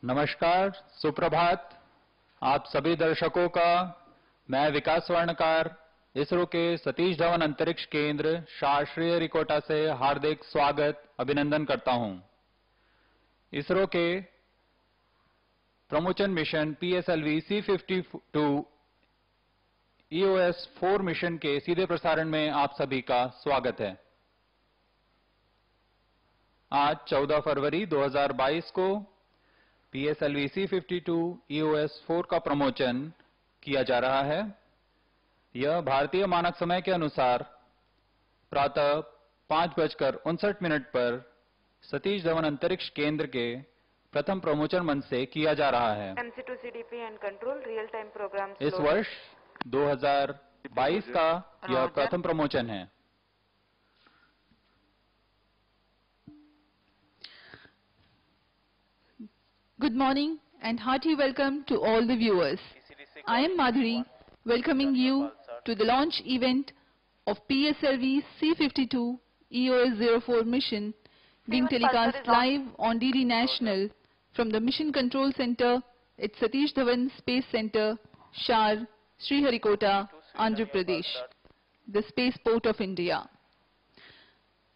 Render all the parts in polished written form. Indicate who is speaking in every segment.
Speaker 1: नमस्कार, सुप्रभात। आप सभी दर्शकों का मैं विकास स्वर्णकार इसरो के सतीश धवन अंतरिक्ष केंद्र शार श्रीहरिकोटा से हार्दिक स्वागत अभिनंदन करता हूं। इसरो के promotion mission PSLV C52 EOS-4 mission के सीधे प्रसारण में आप सभी का स्वागत है। आज 14 फरवरी 2022 को PSLV C52 EOS-4 का प्रमोशन किया जा रहा है। यह भारतीय मानक समय के अनुसार प्रातः 5:59 पर सतीश धवन अंतरिक्ष केंद्र के प्रथम प्रमोशन मंच से किया जा रहा है।
Speaker 2: MC2 CDP and control real time programs।
Speaker 1: इस वर्ष 2022 का यह प्रथम प्रमोशन है।
Speaker 3: Good morning and hearty welcome to all the viewers. I am Madhuri, welcoming you to the launch event of PSLV C52 EOS-04 mission being telecast live on DD National from the Mission Control Center at Satish Dhawan Space Center, Shar, Sriharikota, Andhra Pradesh, the spaceport of India.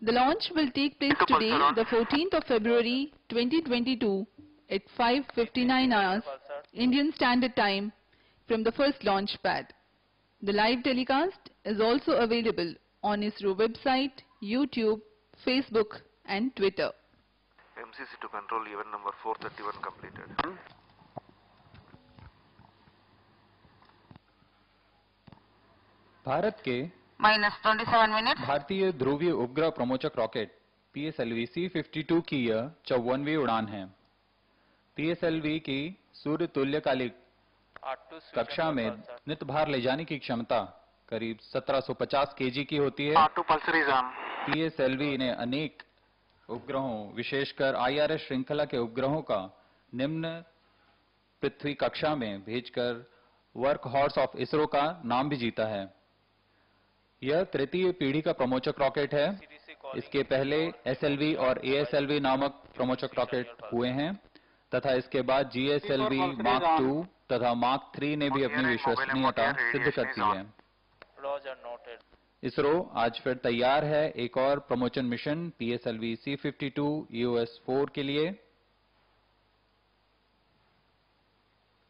Speaker 3: The launch will take place today, the 14th of February 2022 at 5:59 hours Indian Standard Time from the first launch pad. The live telecast is also available on ISRO website, YouTube, Facebook and Twitter.
Speaker 4: MCC to control event number 431 completed.
Speaker 1: Bharat के
Speaker 2: -27 minute
Speaker 1: भारतीय ध्रुवीय उपग्रह प्रमोचक rocket PSLV C52 की यह 54वीं उड़ान है। PSLV की सूर्य तुल्यकालिक कक्षा में नित भार ले जाने की क्षमता करीब 1750 kg की होती है। PSLV ने अनेक उपग्रहों, विशेषकर IRS श्रृंखला के उपग्रहों का निम्न पृथ्वी कक्षा में भेजकर वर्क हॉर्स ऑफ इसरो का नाम भी जीता है। यह तृतीय पीढ़ी का प्रमोचक रॉकेट है। इसके पहले SLV और ASLV नामक प्रमोचक रॉकेट हुए हैं तथा इसके बाद GSLV Mark 2 तथा Mark 3 ने भी अपनी विश्वसनीयता सिद्ध कर दी है। इसरो आज फिर तैयार है एक और promotion mission PSLV C52 EOS-4 के लिए।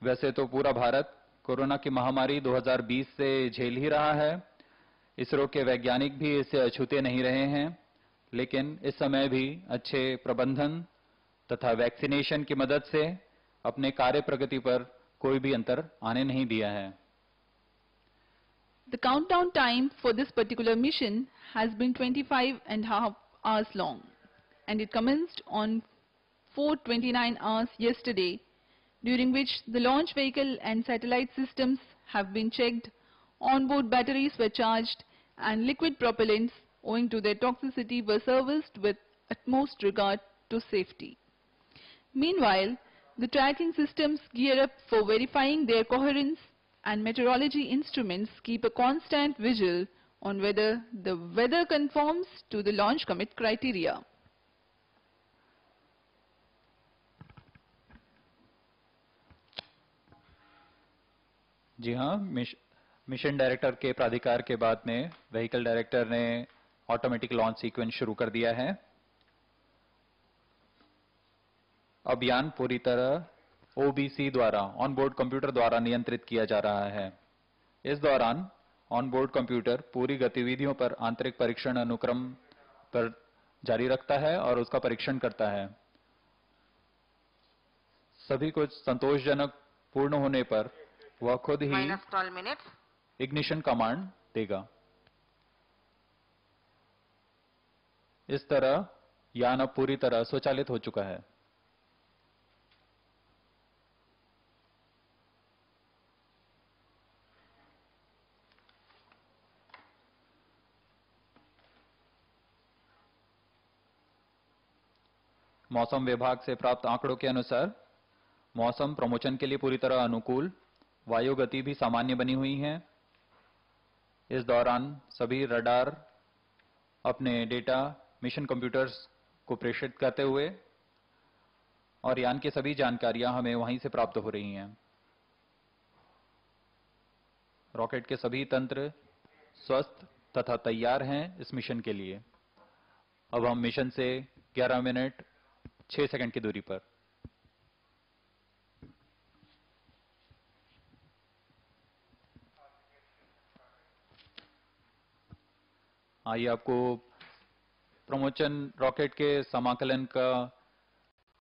Speaker 1: वैसे तो पूरा भारत कोरोना की महामारी 2020 से झेल ही रहा है। इसरो के वैज्ञानिक भी इससे अछूते नहीं रहे हैं, लेकिन इस समय भी अच्छे प्रबंधन तथा वैक्सीनेशन की मदद से अपने कार्य प्रगति पर कोई भी अंतर आने नहीं दिया है।
Speaker 3: The countdown time for this particular mission has been 25.5 hours long, and it commenced on 4:29 hours yesterday, during which the launch vehicle and satellite systems have been checked, onboard batteries were charged, and liquid propellants, owing to their toxicity, were serviced with utmost regard to safety. Meanwhile, the tracking systems gear up for verifying their coherence, and meteorology instruments keep a constant vigil on whether the weather conforms to the launch commit criteria.
Speaker 1: जी हाँ, mission director के प्राधिकार के बाद में vehicle director ने automatic launch sequence शुरू कर दिया है। अभियान पूरी तरह OBC द्वारा, ऑनबोर्ड कंप्यूटर द्वारा नियंत्रित किया जा रहा है। इस दौरान ऑनबोर्ड कंप्यूटर पूरी गतिविधियों पर आंतरिक परीक्षण अनुक्रम पर जारी रखता है और उसका परीक्षण करता है। सभी कुछ संतोषजनक पूर्ण होने पर वह खुद ही इग्निशन कमांड देगा। इस तरह यान अब पूरी तरह स्वचालित हो चुका है। मौसम विभाग से प्राप्त आंकड़ों के अनुसार मौसम प्रमोशन के लिए पूरी तरह अनुकूल, वायु गति भी सामान्य बनी हुई है। इस दौरान सभी रडार अपने डेटा मिशन कंप्यूटर्स को प्रेषित करते हुए और यान की सभी जानकारियां हमें वहीं से प्राप्त हो रही हैं। रॉकेट के सभी तंत्र स्वस्थ तथा तैयार हैं इस मिशन के लिए। अब हम मिशन से 11 मिनट 6 सेकंड की दूरी पर। आइए आपको प्रमोचन रॉकेट के समाकलन का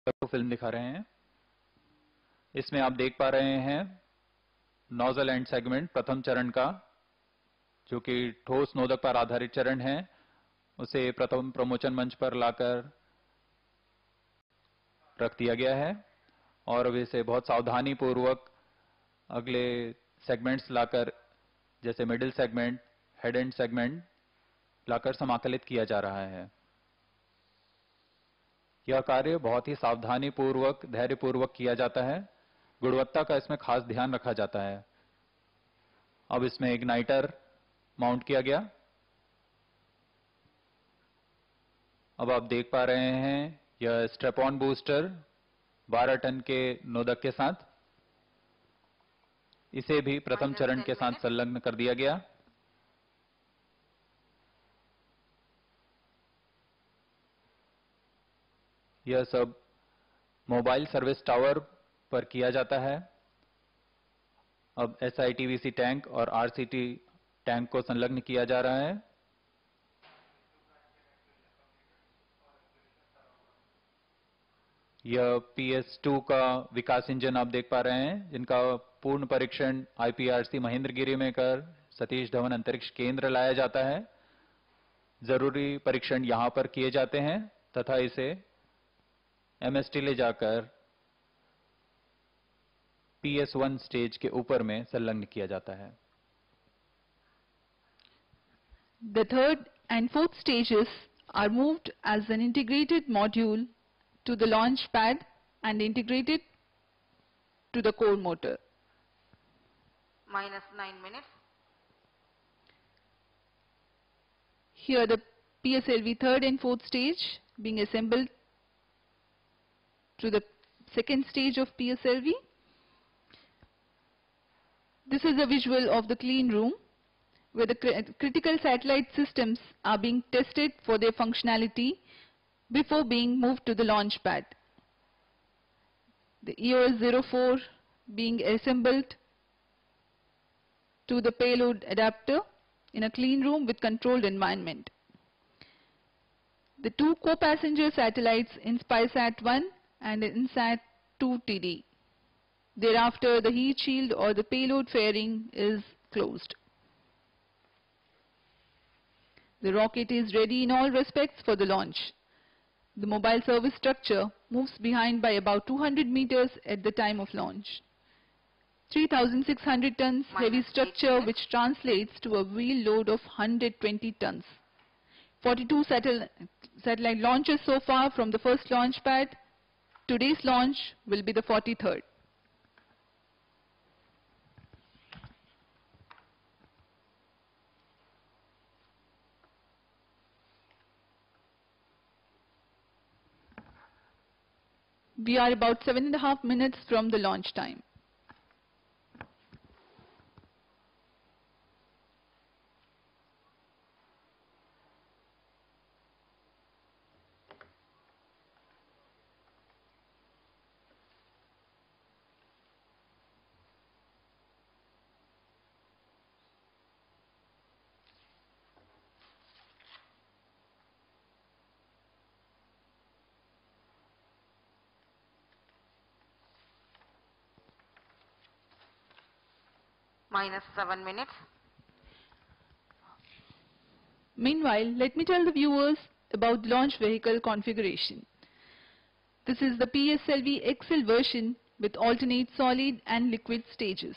Speaker 1: फिल्म दिखा रहे हैं। इसमें आप देख पा रहे हैं नोजल एंड सेगमेंट प्रथम चरण का, जो कि ठोस नोदक पर आधारित चरण है, उसे प्रथम प्रमोचन मंच पर लाकर रख दिया गया है और अब इसे बहुत सावधानी पूर्वक अगले सेगमेंट्स लाकर, जैसे middle segment, head and segment लाकर समाकलित किया जा रहा है। यह कार्य बहुत ही सावधानी पूर्वक, धैर्य पूर्वक किया जाता है। गुणवत्ता का इसमें खास ध्यान रखा जाता है। अब इसमें इग्नाइटर माउंट किया गया। अब आप देख पा रहे हैं यह स्ट्रैप ऑन बूस्टर 12 टन के नोदक के साथ, इसे भी प्रथम चरण के साथ संलग्न कर दिया गया। यह सब मोबाइल सर्विस टावर पर किया जाता है। अब SITVC टैंक और RCT टैंक को संलग्न किया जा रहा है। यह PS2 का विकास इंजन आप देख पा रहे हैं, जिनका पूर्ण परीक्षण IPRC महेंद्रगिरी में कर सतीश धवन अंतरिक्ष केंद्र लाया जाता है। जरूरी परीक्षण यहां पर किए जाते हैं तथा इसे MST ले जाकर PS1 स्टेज के ऊपर में संलग्न किया जाता है।
Speaker 3: The third and fourth stages are moved as an integrated module to the launch pad and integrated to the core motor.
Speaker 2: Minus 9 minutes.
Speaker 3: Here the PSLV third and fourth stage being assembled to the second stage of PSLV. This is a visual of the clean room where the critical satellite systems are being tested for their functionality before being moved to the launch pad. The EOS-04 being assembled to the payload adapter in a clean room with controlled environment. The two co-passenger satellites InspireSat-1 and InSat-2 TD. Thereafter, the heat shield or the payload fairing is closed. The rocket is ready in all respects for the launch. The mobile service structure moves behind by about 200 meters at the time of launch. 3,600 tons heavy structure, which translates to a wheel load of 120 tons. 42 satellite launches so far from the first launch pad. Today's launch will be the 43rd. We are about 7.5 minutes from the launch time.
Speaker 2: Minus 7 minutes.
Speaker 3: Meanwhile, let me tell the viewers about the launch vehicle configuration. This is the PSLV XL version with alternate solid and liquid stages.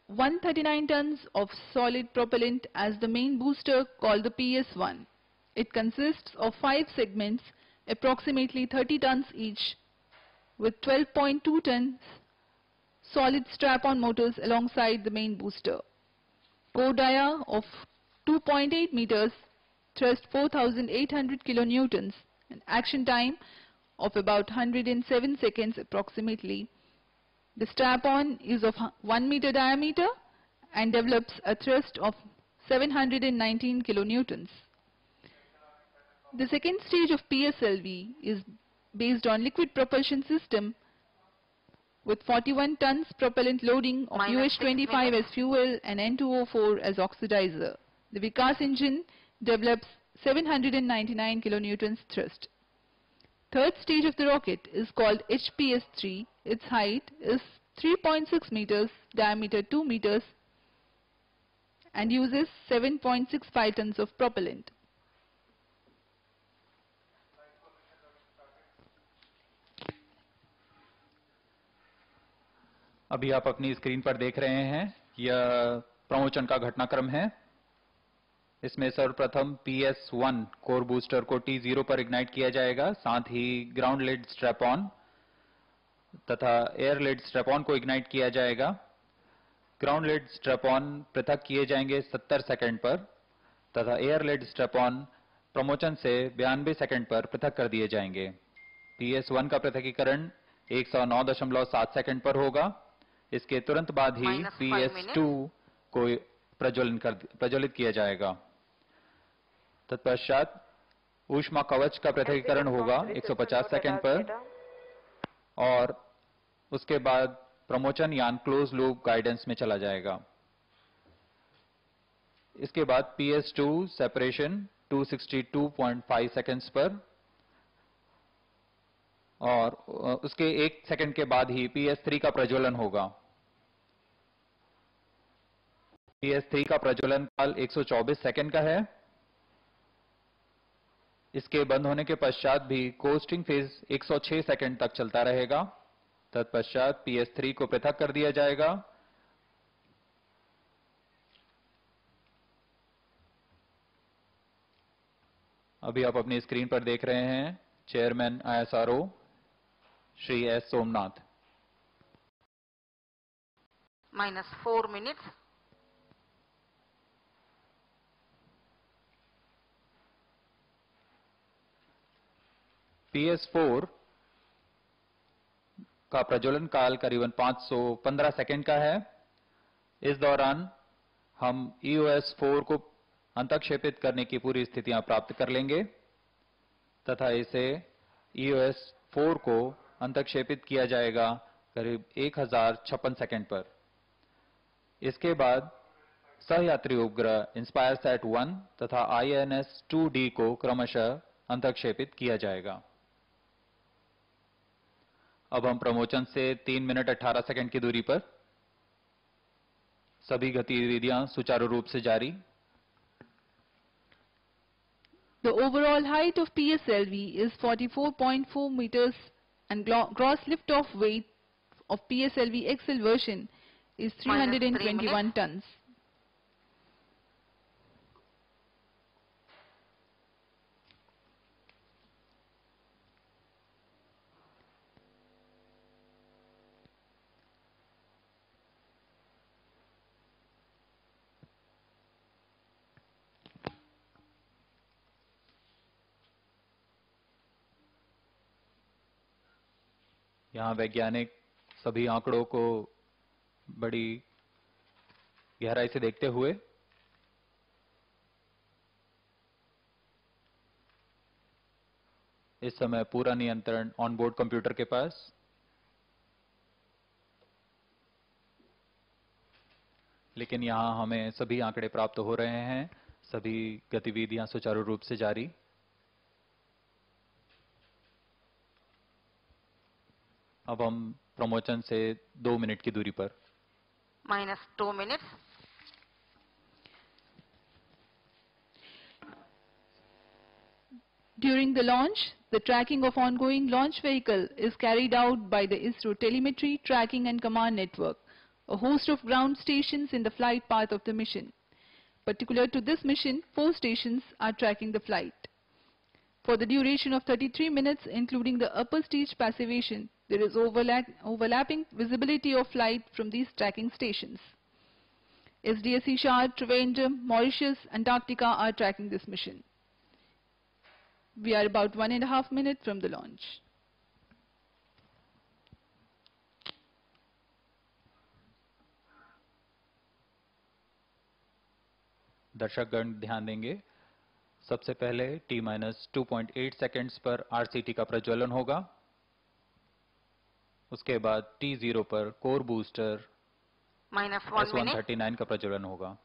Speaker 3: 139 tons of solid propellant as the main booster called the PS1. It consists of 5 segments, approximately 30 tons each, with 12.2 tons solid strap-on motors alongside the main booster. Core dia of 2.8 meters, thrust 4,800 kilonewtons, and action time of about 107 seconds approximately. The strap-on is of 1 meter diameter and develops a thrust of 719 kilonewtons. The second stage of PSLV is based on liquid propulsion system with 41 tons propellant loading of
Speaker 2: Minus 6
Speaker 3: UH-25 as
Speaker 2: minutes.
Speaker 3: fuel and N2O4 as oxidizer. The Vikas engine develops 799 kilonewtons thrust. Third stage of the rocket is called HPS-3. Its height is 3.6 meters, diameter 2 meters, and uses 7.65 tons of propellant.
Speaker 1: अभी आप अपनी screen पर देख रहे हैं यह प्रमोचन का घटनाक्रम है। इसमें सर्वप्रथम PS1 कोर बूस्टर को T0 पर इग्नाइट किया जाएगा, साथ ही ग्राउंड लेड स्ट्रैप ऑन तथा एयर लेड स्ट्रैप ऑन को इग्नाइट किया जाएगा। ग्राउंड लेड स्ट्रैप ऑन पृथक किए जाएंगे 70 सेकंड पर तथा एयर लेड स्ट्रैप ऑन प्रमोचन से 92 सेकंड पर पृथक कर दिए जाएंगे। PS1 का पृथकीकरण 109.7 सेकंड पर होगा। इसके तुरंत बाद ही
Speaker 2: Minus 5
Speaker 1: PS2 को प्रज्वलित किया जाएगा। तत्पश्चात ऊष्मा कवच का पृथकीकरण होगा 150 सेकंड पर और उसके बाद प्रमोचन यान क्लोज लूप गाइडेंस में चला जाएगा। इसके बाद PS2 सेपरेशन 262.5 सेकंड्स पर और उसके 1 सेकंड के बाद ही PS3 का प्रज्वलन होगा। PS3 का प्रज्वलन काल 124 सेकंड का है। इसके बंद होने के पश्चात भी कोस्टिंग फेज 106 सेकंड तक चलता रहेगा। तत्पश्चात PS3 को पृथक कर दिया जाएगा। अभी आप अपनी स्क्रीन पर देख रहे हैं chairman ISRO Shri S. Somnath.
Speaker 2: Minus 4 minutes.
Speaker 1: PS4 का प्रज्वलन काल करीबन 515 सेकंड का है। इस दौरान हम EOS-4 को अंतक्षेपित करने की पूरी स्थितियां प्राप्त कर लेंगे तथा इसे EOS-4 को अंतक्षेपित किया जाएगा करीब 1056 सेकंड पर। इसके बाद सहयात्री उपग्रह InspireSat-1 तथा INS-2D को क्रमशः अंतक्षेपित किया जाएगा। अब हम प्रमोचन से 3 मिनट 18 सेकंड की दूरी पर। सभी गतिविधियां सुचारू रूप से जारी।
Speaker 3: The overall height of PSLV is 44.4 meters and gross liftoff weight of PSLV XL version is
Speaker 2: Minus 3
Speaker 3: 321
Speaker 2: minutes.
Speaker 3: tons.
Speaker 1: यहाँ वैज्ञानिक सभी आंकड़ों को बड़ी गहराई से देखते हुए इस समय पूरा नियंत्रण ऑनबोर्ड कंप्यूटर के पास। लेकिन यहाँ हमें सभी आंकड़े प्राप्त हो रहे हैं, सभी गतिविधियां सुचारू रूप से जारी। अब हम प्रमोचन से 2 मिनट की दूरी पर।
Speaker 2: Minus 2 minutes.
Speaker 3: During the launch, the tracking of ongoing launch vehicle is carried out by the ISRO Telemetry, Tracking and Command Network, a host of ground stations in the flight path of the mission. Particular to this mission, 4 stations are tracking the flight. For the duration of 33 minutes, including the upper stage passivation, there is overlapping visibility of flight from these tracking stations. SDSC Shard, Trivandrum, Mauritius, Antarctica are tracking this mission. We are about 1.5 minutes from the launch.
Speaker 1: दर्शकगण ध्यान देंगे, सबसे पहले T-2.8 seconds पर RCT का प्रज्वलन होगा। उसके बाद T0 पर कोर बूस्टर
Speaker 2: -1 minute,
Speaker 1: S139 का प्रज्वलन होगा।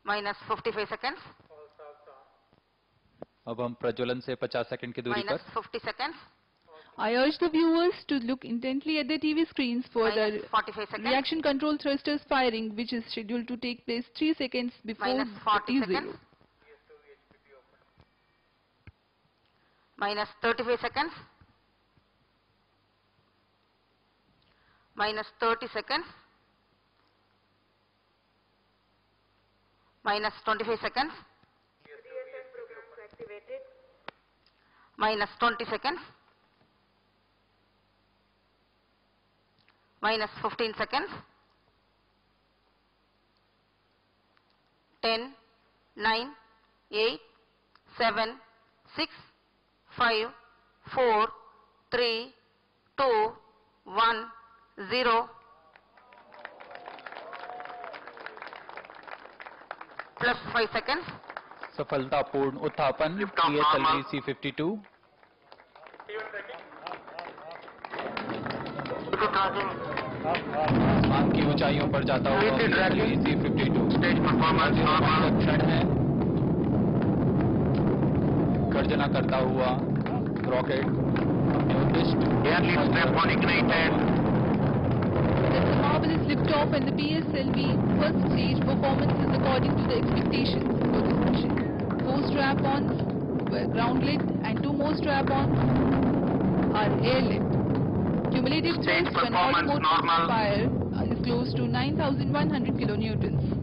Speaker 2: -55 seconds,
Speaker 1: अब हम प्रज्वलन से 50 सेकंड की दूरी पर
Speaker 2: -50 seconds,
Speaker 3: I urge the viewers to look intently at the TV screens for the
Speaker 2: -45 seconds,
Speaker 3: reaction control thrusters firing, which is scheduled to take place 3 seconds before the
Speaker 2: -40
Speaker 3: T0.
Speaker 2: seconds, -35 seconds, -30 seconds, -25 seconds, -20 seconds, -15 seconds, 10, 9, 8, 7, 6, 5, 4, 3, 2, 1, 0. Plus 5 seconds.
Speaker 1: सफलतापूर्ण उत्थापन PSLV C-52। आसमान की ऊंचाइयों पर जाता हुआ PSLV C-52 क्षण है। गर्जना करता हुआ रॉकेट अपने उद्दिष्ट
Speaker 3: There's a marvelous liftoff and the PSLV first stage performance is according to the expectations for this mission. 4 strap-ons were ground-lit and 2 more strap-ons are air-lit. Cumulative thrust when all motors fire is close to 9,100 kilonewtons.